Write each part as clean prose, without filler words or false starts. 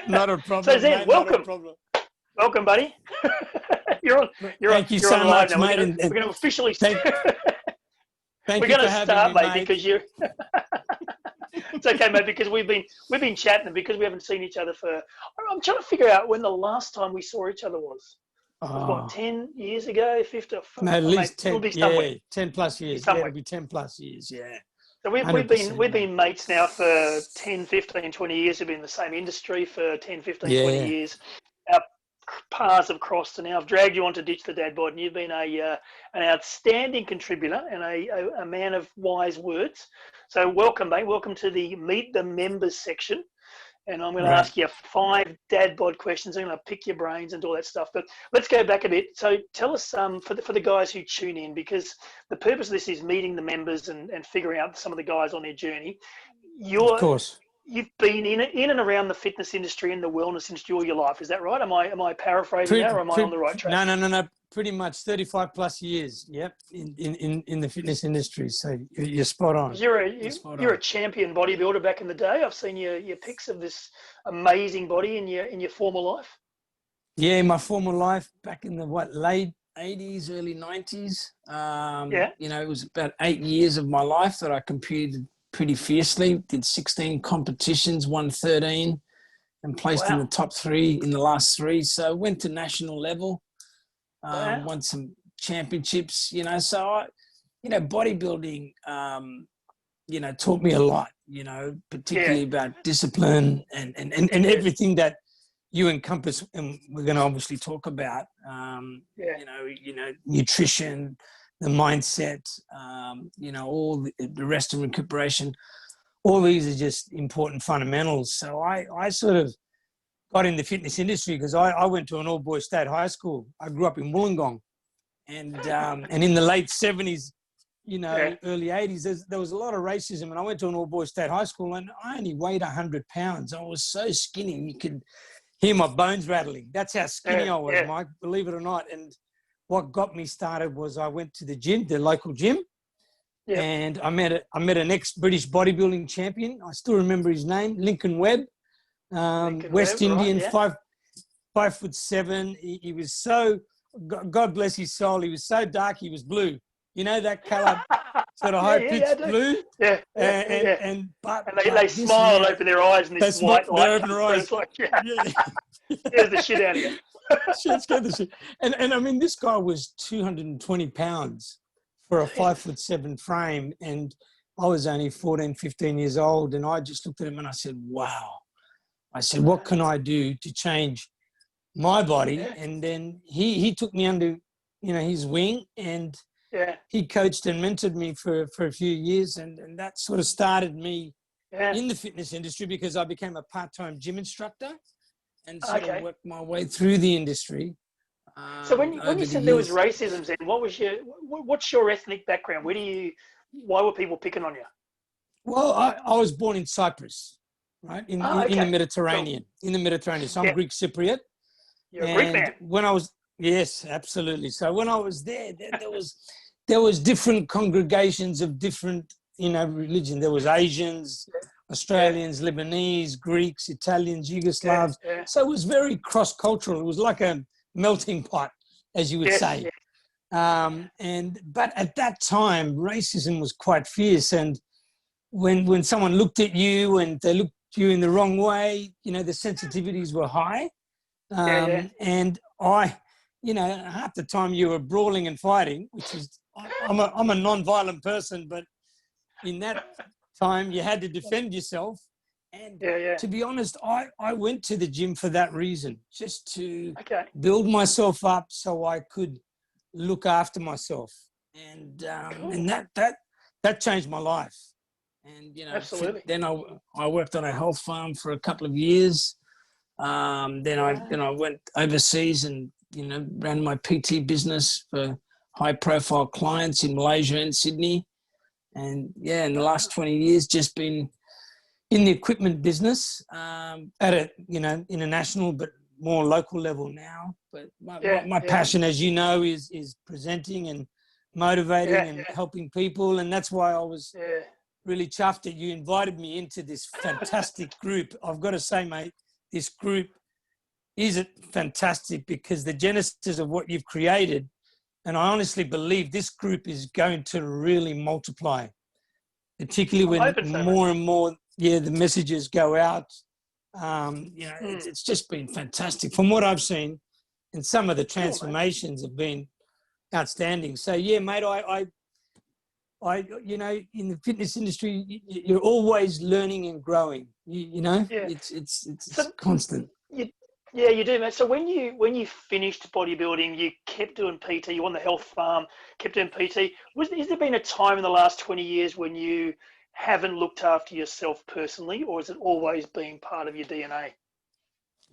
Not a So problem, Zen, mate. Not a welcome, problem. welcome, buddy. you're on, Thank you you're on so live much, now. mate. We're gonna officially. Thank We're you gonna for having start, me, mate, mate. because you. It's okay, mate, because we've been chatting, and because we haven't seen each other for. I'm trying to figure out when the last time we saw each other was. It was what, Oh, 10 years ago, 50? no, at Oh, mate, least it'll 10, be somewhere. yeah, 10 plus Be years. Yeah, somewhere. it'll be 10 plus years. Yeah, So we've 100%, mate. been mates now for 10, 15, 20 years. We've been in the same industry for 10, 15, 20 Yeah, years. Our paths have crossed, and now I've dragged you on to Ditch the Dad Bod, and you've been an outstanding contributor and a man of wise words. So welcome, mate. Welcome to the Meet the Members section. And I'm going to right. ask you 5 dad bod questions. I'm going to pick your brains and all that stuff. But let's go back a bit. So tell us for the guys who tune in, because the purpose of this is meeting the members and figuring out some of the guys on their journey. Of course. You've been in and around the fitness industry and the wellness industry all your life. Is that right? Am I paraphrasing that, or am I on the right track? No. Pretty much 35 plus years. Yep, in the fitness industry. So you're spot on. You're a champion bodybuilder back in the day. I've seen your pics of this amazing body in your former life. Yeah, my former life back in the late 80s, early 90s. Yeah. It was about 8 years of my life that I competed pretty fiercely. Did 16 competitions, won 13, and placed in the top 3 in the last 3. So went to national level. Won some championships, so bodybuilding, taught me a lot, particularly about discipline and everything that you encompass. And we're going to obviously talk about, nutrition, the mindset, all the rest of recuperation. All these are just important fundamentals. So I sort of got in the fitness industry because I went to an all-boys state high school. I grew up in Wollongong, and in the late 70s, early 80s, there was a lot of racism, and I went to an all-boys state high school, and I only weighed 100 pounds. I was so skinny, you could hear my bones rattling. That's how skinny I was, Mike, believe it or not. And what got me started was I went to the gym, the local gym, and I met an ex-British bodybuilding champion. I still remember his name, Lincoln Webb. West Indian, right, 5'7". He was so, God bless his soul, he was so dark, he was blue. You know that color, sort of high-pitched blue? Yeah. And they smile and open their eyes and this white light. They open their eyes. It's like, scares the shit out of you. Scared the shit. And I mean, this guy was 220 pounds for a 5'7" frame, and I was only 14, 15 years old, and I just looked at him and I said, wow. I said, what can I do to change my body? And then he took me under, his wing, and he coached and mentored me for a few years. And that sort of started me in the fitness industry, because I became a part-time gym instructor and sort of worked my way through the industry. So when you said there was racism, then what's your ethnic background? Why were people picking on you? Well, I was born in Cyprus. Right, in the Mediterranean, So I'm Greek Cypriot. You're a Greek man. When I was, yes, absolutely. So when I was there was different congregations of different, religion. There was Asians, Australians, Lebanese, Greeks, Italians, Yugoslavs. So it was very cross-cultural. It was like a melting pot, as you would say. But at that time, racism was quite fierce, and when someone looked at you and they looked you in the wrong way, the sensitivities were high. And I, half the time you were brawling and fighting, which is, I'm a non-violent person, but in that time you had to defend yourself. And to be honest, I went to the gym for that reason, just to build myself up so I could look after myself. And that changed my life. And, absolutely. Then I worked on a health farm for a couple of years. Then I went overseas and, ran my PT business for high profile clients in Malaysia and Sydney. And in the last 20 years, just been in the equipment business, at a, international, but more local level now. But my passion, as you know, is presenting and motivating and helping people. And that's why I was really chuffed that you invited me into this fantastic group. I've got to say, mate, this group is fantastic because the genesis of what you've created, and I honestly believe this group is going to really multiply, particularly when more and more, the messages go out. It's just been fantastic from what I've seen, and some of the transformations have been outstanding. So yeah, mate, I in the fitness industry, you're always learning and growing. It's constant. You do, mate. So when you finished bodybuilding, you kept doing PT. You won the health farm, kept doing PT. Has there been a time in the last 20 years when you haven't looked after yourself personally, or has it always been part of your DNA?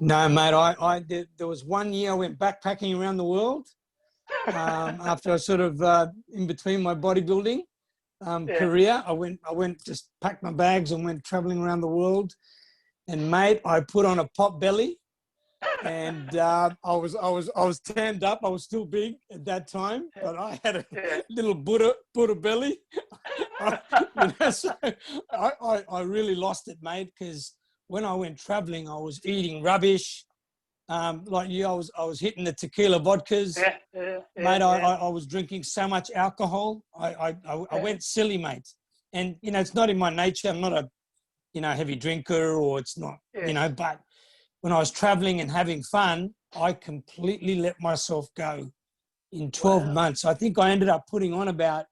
No, mate. There was 1 year I went backpacking around the world after I sort of in between my bodybuilding career. I went just packed my bags and went traveling around the world. And mate, I put on a pot belly, and I was tanned up. I was still big at that time, but I had a little Buddha belly. So I really lost it, mate, because when I went traveling, I was eating rubbish. Like you, I was hitting the tequila vodkas. Mate, I was drinking so much alcohol. I went silly, mate. And, it's not in my nature. I'm not a, heavy drinker, or it's not, but when I was traveling and having fun, I completely let myself go in 12 months. I think I ended up putting on about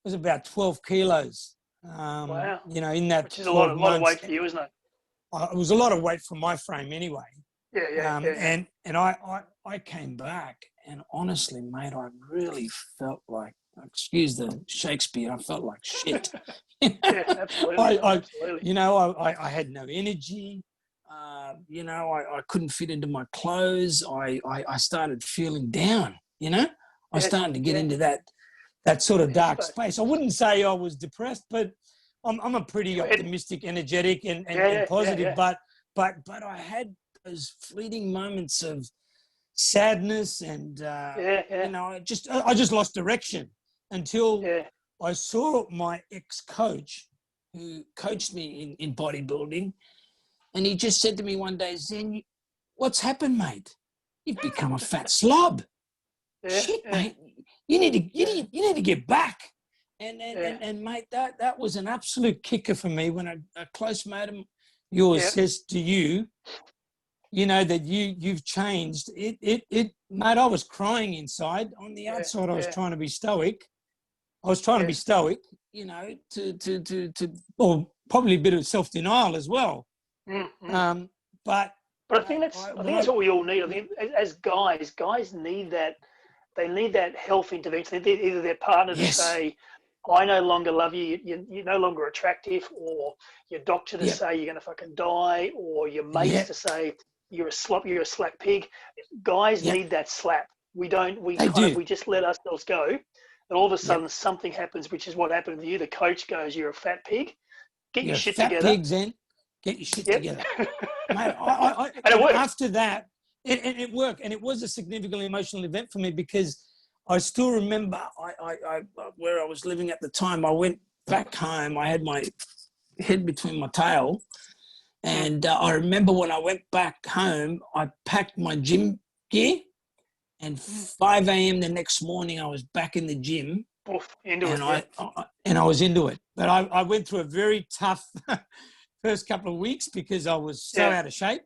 12 kilos, in that which is 12 months. A lot of weight for you, isn't it? It was a lot of weight for my frame anyway. And I came back, and honestly, mate, I really felt like, excuse the Shakespeare, I felt like shit. Absolutely. I had no energy. I couldn't fit into my clothes. I started feeling down. I started to get into that sort of dark space. I wouldn't say I was depressed, but I'm a pretty optimistic, energetic, and positive. But I had those fleeting moments of sadness, and I just lost direction until I saw my ex-coach, who coached me in bodybuilding, and he just said to me one day, "Zen, what's happened, mate? You've become a fat slob. Shit, mate. You need to get back." And mate, that was an absolute kicker for me when a close mate of yours says to you, that you've changed. Mate, I was crying inside. On the outside, I was trying to be stoic. Or probably a bit of self-denial as well. But I think that's what we all need. I think as guys need that. They need that health intervention. They need either their partner to say, "I no longer love you. You're no longer attractive," or your doctor to say you're going to fucking die, or your mates to say you're a slop, you're a slack pig. Guys need that slap. We don't. We just let ourselves go, and all of a sudden something happens, which is what happened with you. The coach goes, "You're a fat pig. Get your shit together." Pig, Zen. Get your shit together. Mate, and it worked. After that, it worked, and it was a significantly emotional event for me, because I still remember where I was living at the time. I went back home. I had my head between my tail, and I remember when I went back home, I packed my gym gear, and 5 a.m. the next morning, I was back in the gym, and I was into it. But I went through a very tough first couple of weeks because I was so out of shape.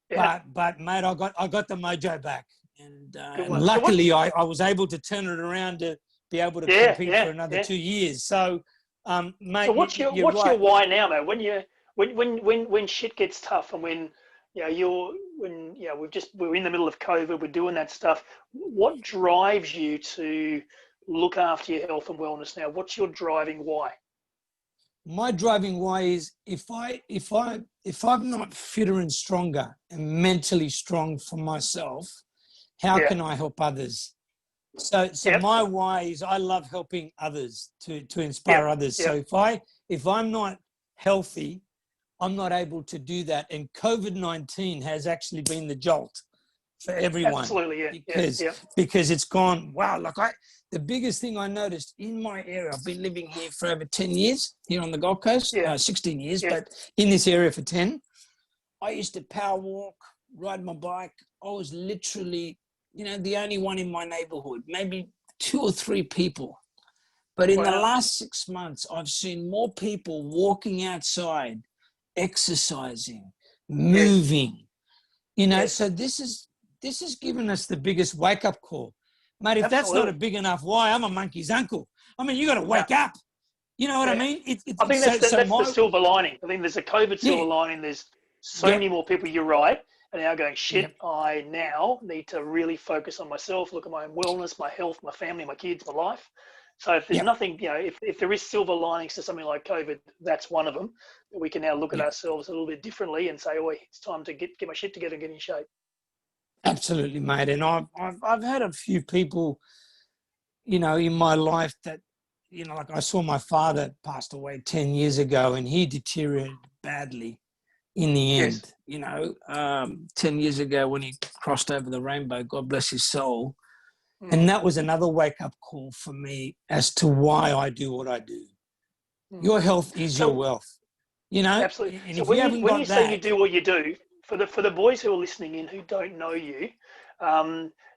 But mate, I got the mojo back, and luckily I was able to turn it around to be able to compete for another 2 years. So, mate, so what's your why now, mate? When shit gets tough, and when we're in the middle of COVID, we're doing that stuff. What drives you to look after your health and wellness now? What's your driving why? My driving why is if I'm not fitter and stronger and mentally strong for myself, how can I help others? So my why is I love helping others to inspire others. So if I'm not healthy, I'm not able to do that. And COVID-19 has actually been the jolt for everyone. Absolutely, because it's gone, wow. The biggest thing I noticed in my area, I've been living here for over 10 years here on the Gold Coast, 16 years, but in this area for 10. I used to power walk, ride my bike. I was literally, the only one in my neighborhood, maybe 2 or 3 people. But in the last 6 months, I've seen more people walking outside, exercising, moving, so this is giving us the biggest wake-up call. Mate, if that's not a big enough why, I'm a monkey's uncle. I mean, you got to wake up. You know what I mean? I think that's the silver lining. I think there's a COVID silver lining. There's so many more people, you're right, and now going, shit, I now need to really focus on myself, look at my own wellness, my health, my family, my kids, my life. So if there's nothing, if there is silver linings to something like COVID, that's one of them. We can now look at ourselves a little bit differently and say, oh, it's time to get my shit together and get in shape. Absolutely, mate. And I've had a few people, in my life that, like I saw my father passed away 10 years ago and he deteriorated badly in the end, 10 years ago when he crossed over the rainbow, God bless his soul. And that was another wake-up call for me as to why I do what I do. Your health is your wealth, Absolutely. And So if when you say you do what you do, for the boys who are listening in who don't know you,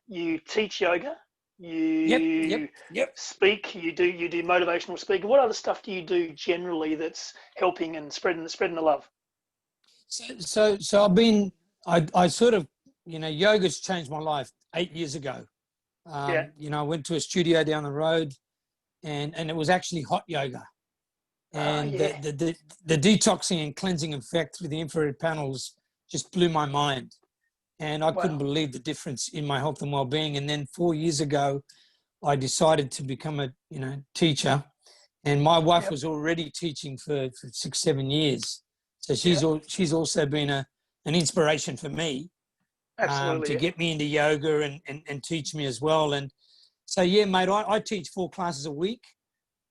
you teach yoga, you speak, you do motivational speaking. What other stuff do you do generally that's helping and spreading the love? So I've been, I sort of, yoga's changed my life 8 years ago. I went to a studio down the road and it was actually hot yoga. And the detoxing and cleansing effect through the infrared panels just blew my mind. And I couldn't believe the difference in my health and well-being. And then 4 years ago, I decided to become a, teacher. And my wife was already teaching for 6, 7 years. So she's also been an inspiration for me. Absolutely. To get me into yoga and teach me as well. And so, mate, I teach 4 classes a week.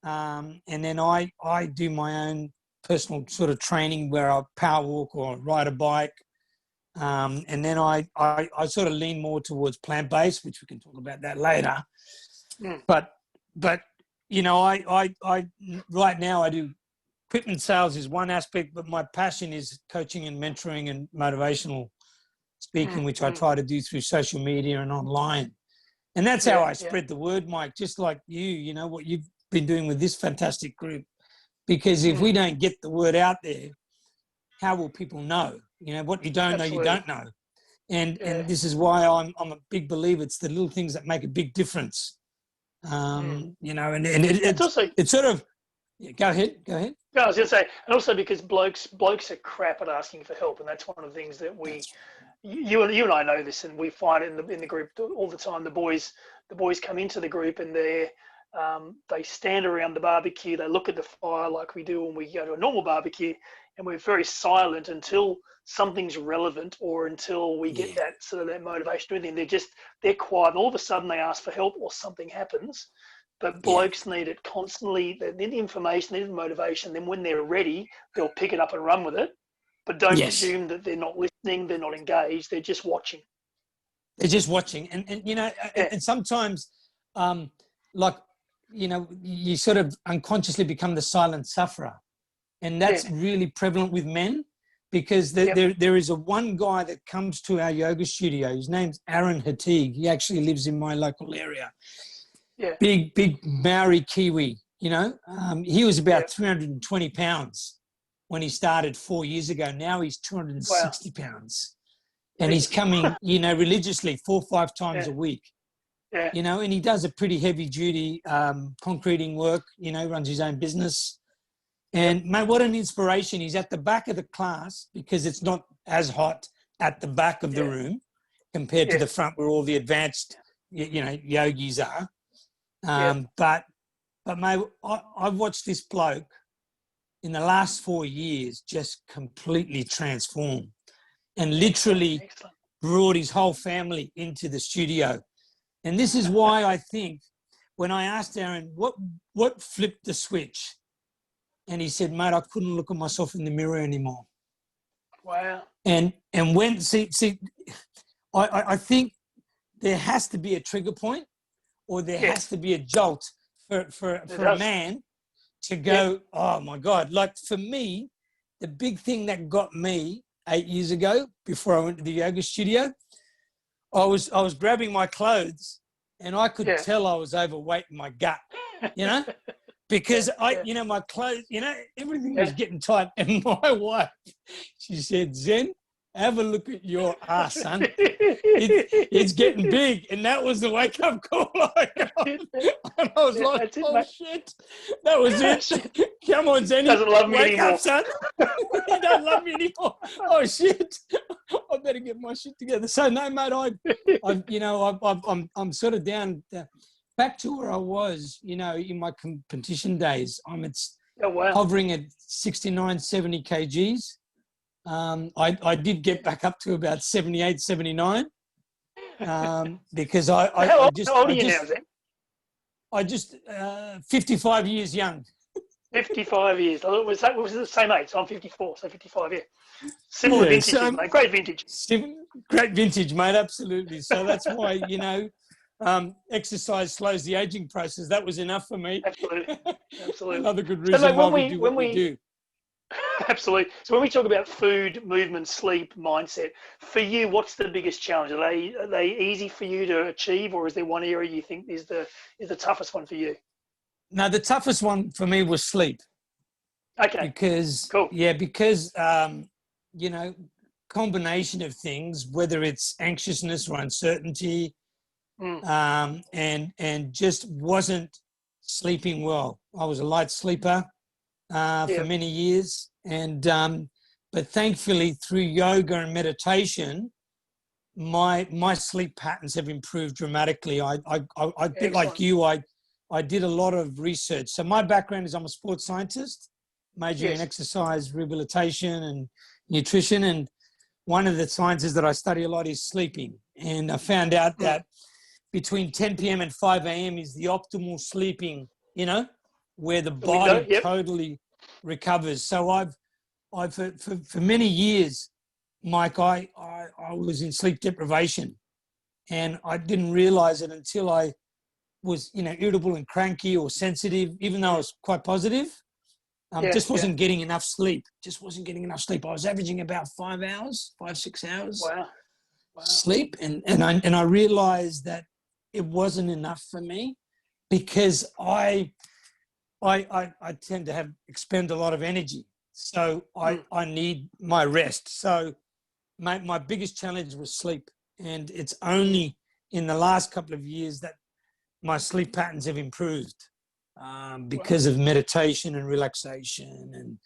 And then I do my own personal sort of training where I power walk or ride a bike. And then I sort of lean more towards plant-based, which we can talk about that later. But I right now I do equipment sales is one aspect, but my passion is coaching and mentoring and motivational speaking, which I try to do through social media and online. And that's how I spread the word, Mike, just like you, what you've been doing with this fantastic group. Because if we don't get the word out there, how will people know? What you don't know, you don't know. And this is why I'm a big believer. It's the little things that make a big difference. And it's sort of, go ahead. No, I was going to say, and also because blokes are crap at asking for help, and that's one of the things that you and I know this, and we find it in the group all the time. The boys come into the group and they stand around the barbecue, they look at the fire like we do when we go to a normal barbecue, and we're very silent until something's relevant or until we get that sort of that motivation. And they're quiet, and all of a sudden they ask for help or something happens. But blokes need it constantly. They need the information, they need the motivation. Then when they're ready, they'll pick it up and run with it. But don't presume that they're not listening, they're not engaged, they're just watching. They're just watching. And sometimes, you sort of unconsciously become the silent sufferer. And that's really prevalent with men because there is one guy that comes to our yoga studio. His name's Aaron Hatig. He actually lives in my local area. Big Maori Kiwi, he was about 320 pounds when he started 4 years ago. Now he's 260 pounds and he's coming, religiously 4 or 5 times a week, and he does a pretty heavy duty concreting work, runs his own business. And mate, what an inspiration. He's at the back of the class because it's not as hot at the back of the room compared to the front where all the advanced, yogis are. But mate, I've watched this bloke in the last 4 years just completely transform and literally brought his whole family into the studio. And this is why I think when I asked Aaron, what flipped the switch? And he said, mate, I couldn't look at myself in the mirror anymore. Wow. And when, I think there has to be a trigger point or there has to be a jolt for a man to go, oh my God. Like for me, the big thing that got me 8 years ago, before I went to the yoga studio, I was grabbing my clothes, and I could tell I was overweight in my gut, because my clothes, everything was getting tight. And my wife, she said, Zen, have a look at your ass, son. It's getting big. And that was the wake-up call I got. And I was like, oh, shit. That was it. Come on, Zen. Doesn't love me wake anymore. up, son. He doesn't love me anymore. Oh, shit. I better get my shit together. So, no, mate, I'm sort of down back to where I was, in my competition days. I'm hovering at 69, 70 kgs. I did get back up to about 78, 79, because how old are you now, Zen? I just 55 years young. 55 years. It was the same age. So I'm 54, so 55, yeah. Similar vintages, mate. Great vintage. Great vintage, mate. Absolutely. So that's why, exercise slows the aging process. That was enough for me. Absolutely. Another good reason why we do what we do. Absolutely. So when we talk about food, movement, sleep, mindset, for you, what's the biggest challenge? Are they easy for you to achieve, or is there one area you think is the toughest one for you? No, the toughest one for me was sleep. Okay. Because combination of things, whether it's anxiousness or uncertainty, and just wasn't sleeping well. I was a light sleeper for many years, and but thankfully through yoga and meditation, my sleep patterns have improved dramatically. I bit like you, I did a lot of research. So my background is I'm a sports scientist, majoring in exercise rehabilitation and nutrition, and one of the sciences that I study a lot is sleeping. And I found out that between 10 p.m. and 5 a.m. is the optimal sleeping, where the body totally recovers. So I've for many years, Mike, I was in sleep deprivation, and I didn't realize it until I was, irritable and cranky or sensitive, even though I was quite positive. Just wasn't getting enough sleep. I was averaging about 6 hours Wow. sleep. And I realized that it wasn't enough for me, because I tend to expend a lot of energy. So I need my rest. So my biggest challenge was sleep. And it's only in the last couple of years that my sleep patterns have improved, because of meditation and relaxation and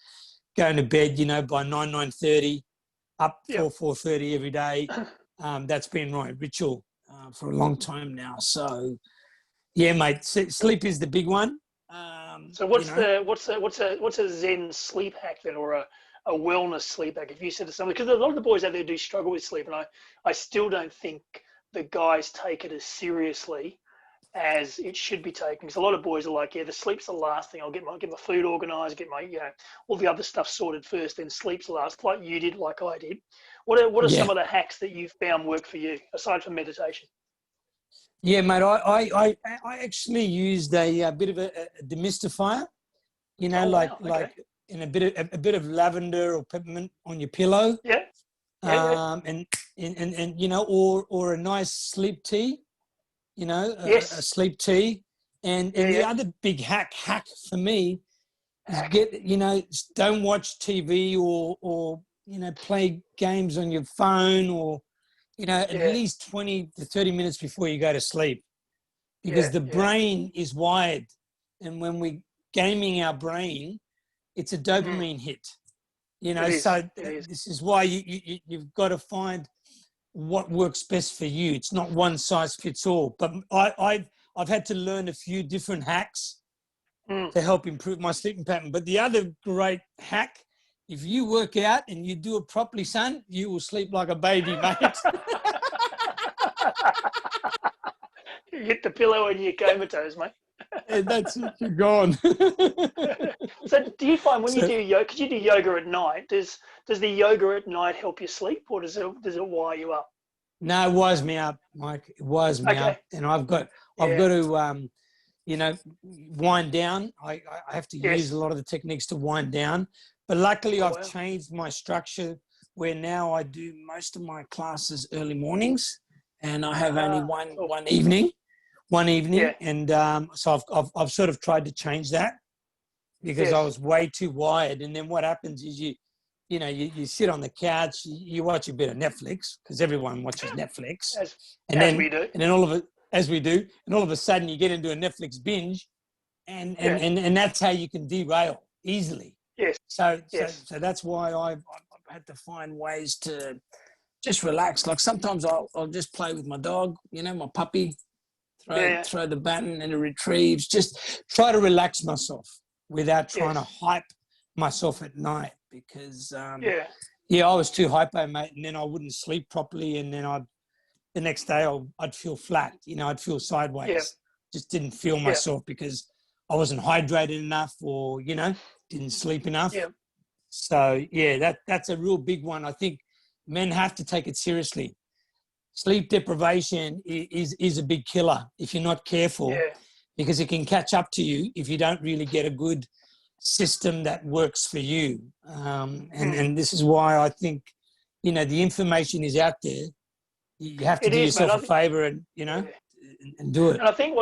going to bed, by 9:30, up 4:30 every day. That's been my ritual for a long time now. So, yeah, mate, sleep is the big one. So what's a Zen sleep hack then, or a wellness sleep hack? If you said to somebody, because a lot of the boys out there do struggle with sleep, and I still don't think the guys take it as seriously as it should be taken. Because a lot of boys are like, the sleep's the last thing. I'll get my food organized, get my all the other stuff sorted first, then sleep's the last, like you did, like I did. What are some of the hacks that you've found work for you aside from meditation? Yeah, mate, I actually used a bit of a demystifier, like in a bit of lavender or peppermint on your pillow. And or a nice sleep tea, a sleep tea. And the other big hack for me is don't watch TV or play games on your phone, or at least 20 to 30 minutes before you go to sleep, because the brain is wired, and when we're gaming our brain, it's a dopamine hit. This is why you've got to find what works best for you. It's not one size fits all. But I've had to learn a few different hacks to help improve my sleeping pattern. But the other great hack, if you work out and you do it properly, son, you will sleep like a baby, mate. You hit the pillow and you're comatose, mate. And that's it, you're gone. So do you find when you do yoga, because you do yoga at night, does the yoga at night help you sleep, or does it wire you up? No, it wires me up, Mike. It wires me up. And I've got to wind down. I have to use a lot of the techniques to wind down. But luckily I've changed my structure where now I do most of my classes early mornings, and I have only one evening. Yeah. And so I've sort of tried to change that because I was way too wired. And then what happens is you sit on the couch, you watch a bit of Netflix because everyone watches Netflix, as we do. and then as we do, and all of a sudden you get into a Netflix binge, and that's how you can derail easily. Yes. So that's why I've had to find ways to just relax. Like sometimes I'll just play with my dog, my puppy, throw the baton and it retrieves. Just try to relax myself without trying to hype myself at night because I was too hypo, mate, and then I wouldn't sleep properly, and then the next day I'd feel flat. I'd feel sideways. Yeah. Just didn't feel myself because I wasn't hydrated enough, or didn't sleep enough. Yeah. So that's a real big one. I think men have to take it seriously. Sleep deprivation is a big killer if you're not careful, because it can catch up to you if you don't really get a good system that works for you. And this is why I think, the information is out there. You have to do yourself a favor and do it. And I think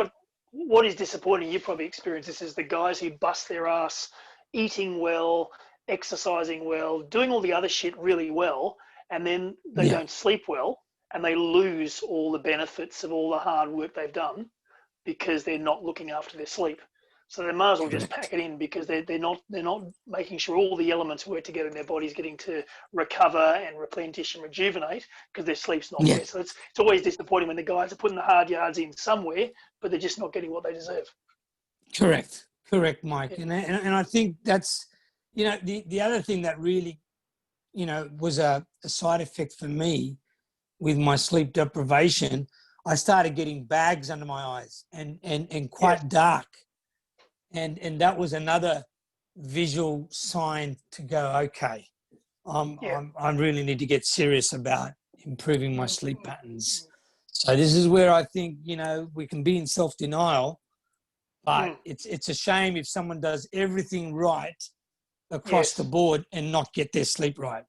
what is disappointing, you probably experience this, is the guys who bust their ass eating well, exercising well, doing all the other shit really well, and then they don't sleep well, and they lose all the benefits of all the hard work they've done because they're not looking after their sleep. So they might as well just pack it in because they're not making sure all the elements work together in their body's getting to recover and replenish and rejuvenate because their sleep's not there. So it's always disappointing when the guys are putting the hard yards in somewhere, but they're just not getting what they deserve. Correct, Mike. And I think that's, the other thing that really, was a side effect for me with my sleep deprivation. I started getting bags under my eyes and quite dark. And that was another visual sign to go, okay, I really need to get serious about improving my sleep patterns. So this is where I think, we can be in self-denial, but it's a shame if someone does everything right across the board and not get their sleep right,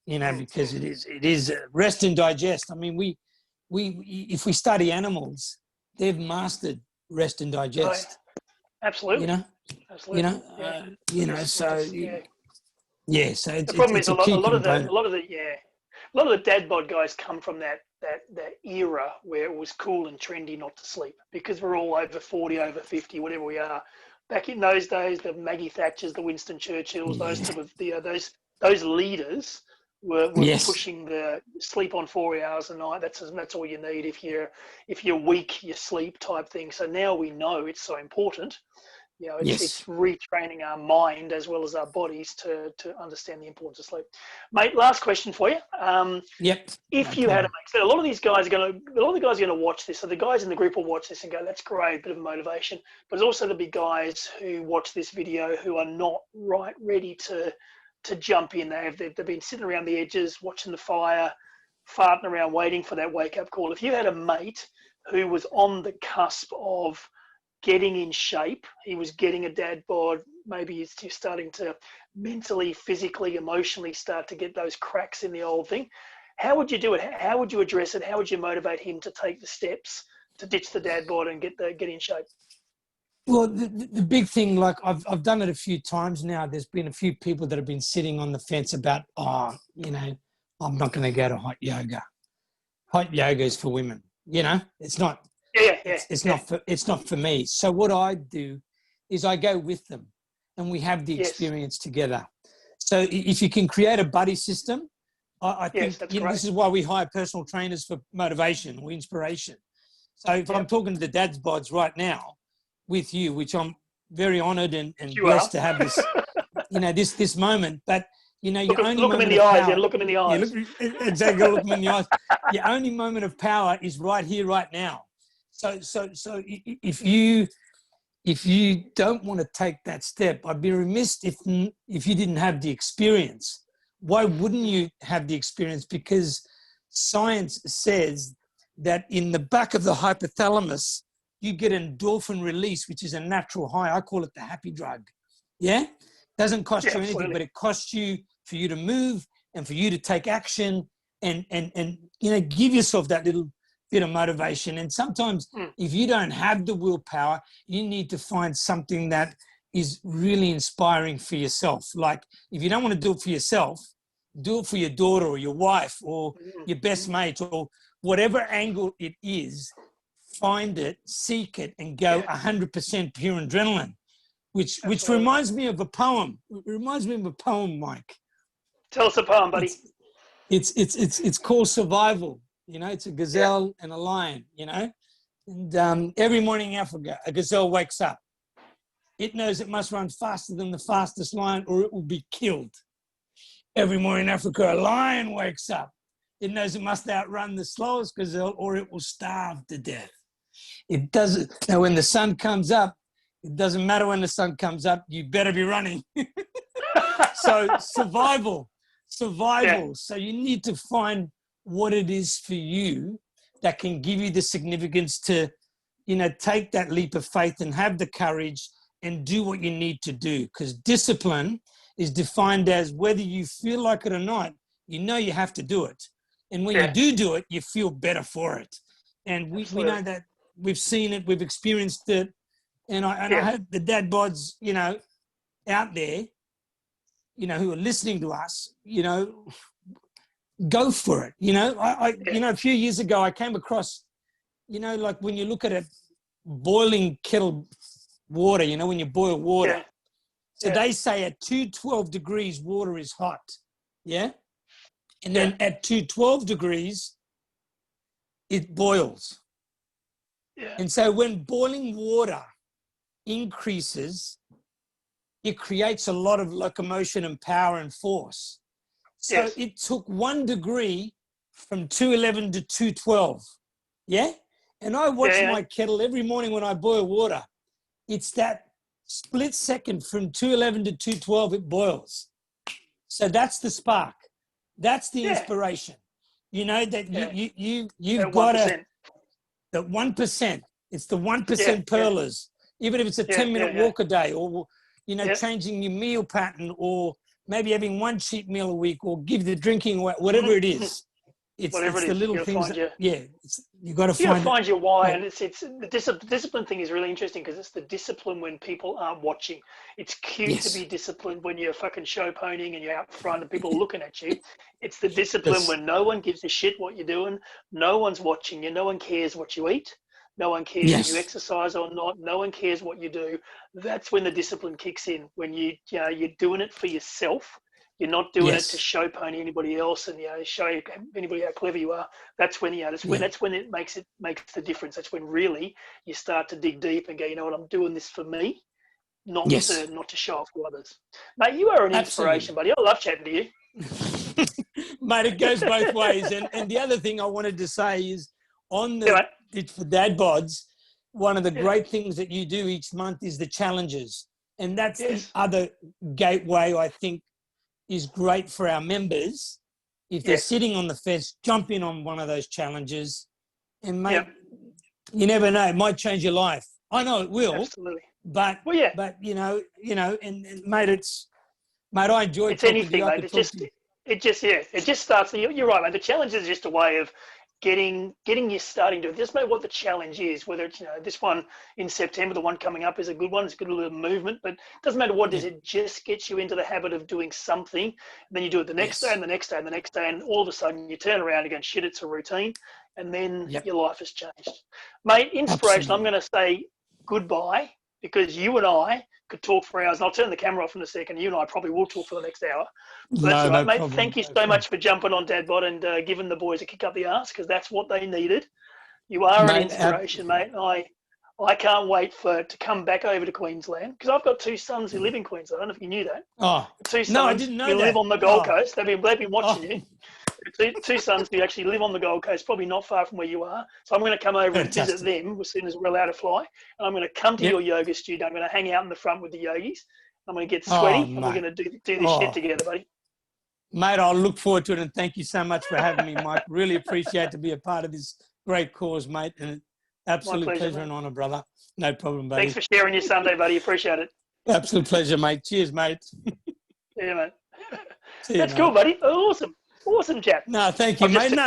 because it is rest and digest. I mean, we if we study animals, they've mastered rest and digest. Absolutely. Absolutely. So the problem is a lot of the dad bod guys come from that era where it was cool and trendy not to sleep because we're all over 40, over 50, whatever we are. Back in those days, the Maggie Thatchers, the Winston Churchills, those sort of those leaders were pushing the sleep on 4 hours a night. That's all you need. If you're weak, you sleep type thing. So now we know it's so important. It's retraining our mind as well as our bodies to understand the importance of sleep. Mate, last question for you. If you had to make, so a lot of the guys are going to watch this. So the guys in the group will watch this and go, "That's great, bit of motivation." But there's also the big guys who watch this video who are not ready to jump in. They've been sitting around the edges, watching the fire, farting around, waiting for that wake-up call. If you had a mate who was on the cusp of getting in shape, he was getting a dad bod, maybe he's just starting to mentally, physically, emotionally start to get those cracks in the old thing, how would you do it? How would you address it? How would you motivate him to take the steps to ditch the dad bod and get in shape? Well, the big thing, like I've done it a few times now. There's been a few people that have been sitting on the fence about, I'm not going to go to hot yoga. Hot yoga is for women. It's not. It's not for me. So what I do is I go with them, and we have the experience together. So if you can create a buddy system, I think this is why we hire personal trainers for motivation or inspiration. So if I'm talking to the dad's bods right now, with you, which I'm very honoured and blessed to have this, this moment. But look them in the eyes. Yeah, look them in the eyes. Exactly, look them in the eyes. Your only moment of power is right here, right now. So if you don't want to take that step, I'd be remiss if you didn't have the experience. Why wouldn't you have the experience? Because science says that in the back of the hypothalamus, you get endorphin release, which is a natural high. I call it the happy drug. Yeah? Doesn't cost you anything, but it costs you for you to move and for you to take action and give yourself that little bit of motivation. And sometimes if you don't have the willpower, you need to find something that is really inspiring for yourself. Like if you don't want to do it for yourself, do it for your daughter or your wife or your best mate or whatever angle it is. Find it, seek it, and go 100% pure adrenaline, which reminds me of a poem. It reminds me of a poem, Mike. Tell us a poem, buddy. It's called Survival. It's a gazelle and a lion. And every morning in Africa, a gazelle wakes up. It knows it must run faster than the fastest lion, or it will be killed. Every morning in Africa, a lion wakes up. It knows it must outrun the slowest gazelle, or it will starve to death. It doesn't. Now, when the sun comes up, it doesn't matter when the sun comes up. You better be running. So survival. Yeah. So you need to find what it is for you that can give you the significance to, take that leap of faith and have the courage and do what you need to do. Because discipline is defined as whether you feel like it or not, you have to do it. And when you do it, you feel better for it. And we know that. We've seen it, we've experienced it, and I hope the dad bods, out there, who are listening to us, go for it. A few years ago I came across, like when you look at a boiling kettle water, when you boil water. So they say at 212 degrees water is hot, and then at 212 degrees it boils. And so when boiling water increases, it creates a lot of locomotion and power and force. So it took 1 degree from 211 to 212. And I watch my kettle every morning when I boil water. It's that split second from 211 to 212, it boils. So that's the spark. That's the inspiration. That you've got to... That 1%, it's the 1% pearlers. Even if it's a 10-minute walk a day, or changing your meal pattern, or maybe having one cheat meal a week, or give the drinking, whatever it is. It's the little things. You got to find your why, and it's the discipline thing is really interesting because it's the discipline when people aren't watching. It's cute to be disciplined when you're fucking show ponying and you're out front and people are looking at you. It's the discipline when no one gives a shit what you're doing, no one's watching you, no one cares what you eat, no one cares if you exercise or not, no one cares what you do. That's when the discipline kicks in. When you're doing it for yourself. You're not doing it to show pony anybody else and show anybody how clever you are. That's when that's when it makes the difference. That's when really you start to dig deep and go, you know what, I'm doing this for me, not to show off to others. Mate, you are an inspiration, buddy. I love chatting to you. Mate, it goes both ways. And the other thing I wanted to say is on for Dad Bods, one of the great things that you do each month is the challenges. And that's the other gateway I think is great for our members. If they're sitting on the fence, jump in on one of those challenges and mate, you never know, it might change your life. I know it will. Absolutely. But mate, I enjoy it's talking anything, to you. mate. It just starts. You're right, mate. The challenge is just a way of getting you starting to it. Just know what the challenge is, whether it's this one in September, the one coming up is a good one, it's a good little movement, but it doesn't matter what it is, it just gets you into the habit of doing something, and then you do it the next day and the next day and the next day, and all of a sudden you turn around again, shit, it's a routine, and then your life has changed. Mate, inspiration. I'm going to say goodbye because you and I could talk for hours, and I'll turn the camera off in a second. You and I probably will talk for the next hour. But that's all right, mate. Problem. Thank you so much for jumping on Dadbot and giving the boys a kick up the arse because that's what they needed. You are an inspiration, mate. I can't wait to come back over to Queensland because I've got two sons who live in Queensland. I don't know if you knew that. Oh, two sons no, I didn't know who that. live on the Gold Coast. They've been watching you. Two sons who actually live on the Gold Coast, probably not far from where you are. So I'm going to come over and visit them as soon as we're allowed to fly. And I'm going to come to your yoga studio. I'm going to hang out in the front with the yogis. I'm going to get sweaty and we're going to do this shit together, buddy. Mate, I'll look forward to it. And thank you so much for having me, Mike. Really appreciate to be a part of this great cause, mate. And absolute pleasure and honour, brother. No problem, buddy. Thanks for sharing your Sunday, buddy. Appreciate it. Absolute pleasure, mate. Cheers, mate. Yeah, mate. See you, That's mate. cool, buddy. Awesome chat. No, thank you, I've just mate. No,